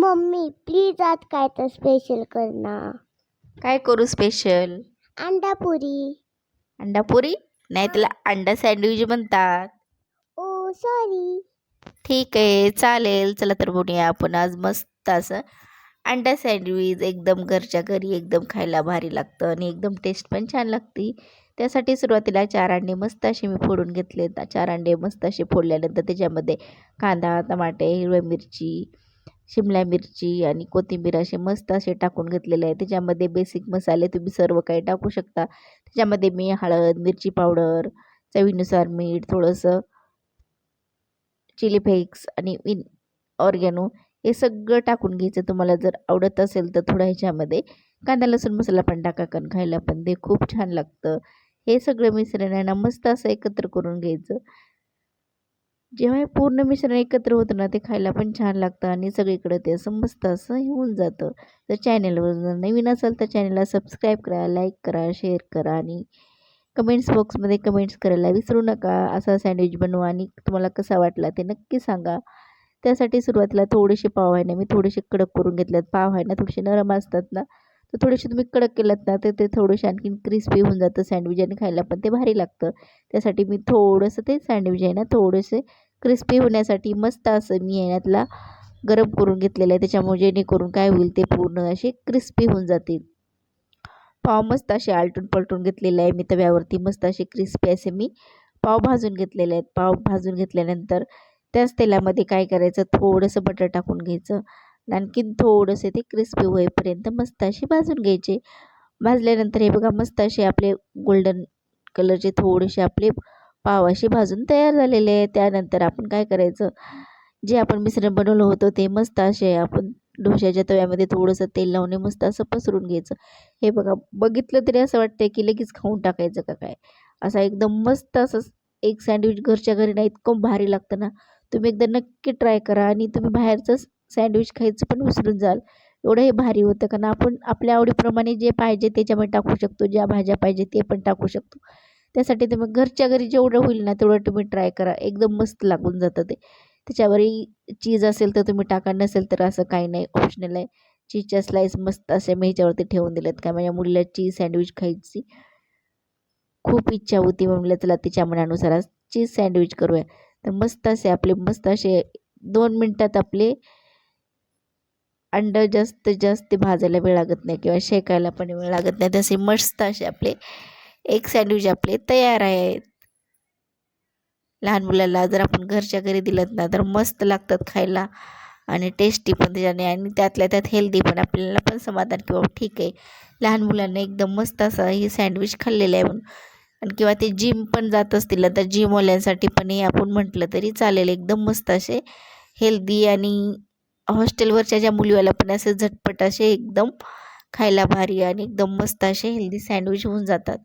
Mummy please आज काय तर स्पेशल कर ना. काय करू स्पेशल? अंडा पुरी. अंडा पुरी नाही, त्याला अंडा सँडविच म्हणतात. ओ सॉरी. ठीक आहे, चालेल. चला तर बनवूया आपण आज मस्त असं अंडा सँडविच. एकदम घरच्या घरी एकदम खायला भारी लागतं आणि एकदम टेस्ट पण छान लागते. त्यासाठी सुरुवातीला 4 अंडे मस्त असे मी फोडून घेतले. 4 अंडे मस्त असे फोडल्यानंतर त्याच्यामध्ये कांदा, टमाटे, हिरवी मिरची, शिमला मिरची आणि कोथिंबीर असे मस्त असे टाकून घेतलेले आहे. त्याच्यामध्ये बेसिक मसाले तुम्ही सर्व काही टाकू शकता. त्याच्यामध्ये मी हळद, मिरची पावडर, चवीनुसार मीठ, थोडंसं चिली फ्लेक्स आणि ऑर्गॅनो हे सगळं टाकून घ्यायचं. तुम्हाला जर आवडत असेल तर थोडं ह्याच्यामध्ये कांदा लसूण मसाला पण टाका, कारण खायला पण ते खूप छान लागतं. हे सगळं मिश्रण आहे ना मस्त असं एकत्र करून घ्यायचं. जेव्हा हे पूर्ण मिश्रण एकत्र होतं ना ते खायला पण छान लागतं आणि सगळीकडे ते असं मस्त असं होऊन जातं. तर चॅनलवर जर नवीन असेल तर चॅनलला सबस्क्राईब करा, लाईक करा, शेअर करा आणि कमेंट्स बॉक्समध्ये कमेंट्स करायला विसरू नका. असा सँडविच बनवा आणि तुम्हाला कसा वाटला ते नक्की सांगा. त्यासाठी सुरुवातीला थोडेसे पाव आहे ना मी थोडेसे कडक करून घेतलेत. पाव आहे ना थोडेसे नरम असतात ना, तर थोडेसे तुम्ही कडक केलात ना तर ते थोडेसे आणखीन क्रिस्पी होऊन जातं सँडविच आणि खायला पण ते भारी लागतं. त्यासाठी मी थोडंसं ते सँडविच आहे ना थोडेसे क्रिस्पी होण्यासाठी मस्त असं मी आहे ना त्याला गरम करून घेतलेलं आहे. त्याच्यामुळे जेणेकरून काय होईल ते पूर्ण असे क्रिस्पी होऊन जातील. पाव मस्त असे आलटून पलटून घेतलेले आहे मी तव्यावरती. मस्त असे क्रिस्पी असे मी पाव भाजून घेतलेले आहेत. पाव भाजून घेतल्यानंतर त्याच तेलामध्ये काय करायचं, थोडंसं बटर टाकून घ्यायचं. आणखीन थोडंसं ते क्रिस्पी होईपर्यंत मस्त असे भाजून घ्यायचे. भाजल्यानंतर हे बघा मस्त असे आपले गोल्डन कलरचे थोडेसे आपले पाव असे भाजून तयार झालेले आहे. त्यानंतर आपण काय करायचं, जे आपण मिश्रण बनवलं होतं ते मस्त असे आपण डोश्याच्या तव्यामध्ये थोडंसं तेल लावून मस्त असं पसरून घ्यायचं. हे बघा बघितलं तरी असं वाटतंय की लगेच खाऊन टाकायचं का काय. असा एकदम मस्त असं एक सँडविच घरच्या घरी ना इतकं भारी लागतं ना. तुम्ही एकदा नक्की ट्राय करा आणि तुम्ही बाहेरचं सँडविच खायचं पण विसरून जाल. एवढं हे भारी होतं, कारण आपण आपल्या आवडीप्रमाणे जे पाहिजे त्याच्यामध्ये टाकू शकतो. ज्या भाज्या पाहिजे ते पण टाकू शकतो. त्यासाठी तुम्ही घरच्या घरी जेवढं होईल ना तेवढं तुम्ही ट्राय करा. एकदम मस्त लागून जातं ते. त्याच्यावरही चीज असेल तर तुम्ही टाका, नसेल तर असं काही नाही, ऑप्शनल आहे. चीजच्या स्लाईस मस्त असे मी ह्याच्यावरती ठेवून दिलेत. काय माझ्या मुलीला चीज सँडविच खायची खूप इच्छा होती, म्हणलं चला तिच्या मनानुसार आज चीज सँडविच करूया. तर मस्त असे आपले मस्त असे 2 मिनटात आपले अंडं जास्त भाजायला वेळ लागत नाही किंवा शेकायला पण वेळ लागत नाही. तसे मस्त असे आपले एक सँडविच आपले तयार आहेत. लहान मुलाला जर आपण घरच्या घरी दिलं ना तर मस्त लागतात खायला आणि टेस्टी पण त्याच्याने आणि त्यातल्या त्यात हेल्दी पण. आपल्याला पण समाधान किंवा ठीक आहे लहान मुलांना एकदम मस्त असं हे सँडविच खाल्लेलं आहे म्हणून. आणि किंवा ते जिम पण जात असतील तर जिमवाल्यांसाठी पण हे आपण म्हटलं तरी चालेल. एकदम मस्त असे हेल्दी आणि हॉस्टेलवरच्या ज्या मुलीवाल्या पण असे झटपट असे एकदम खायला भारी आणि एकदम मस्त असे हेल्दी सँडविच होऊन जातात.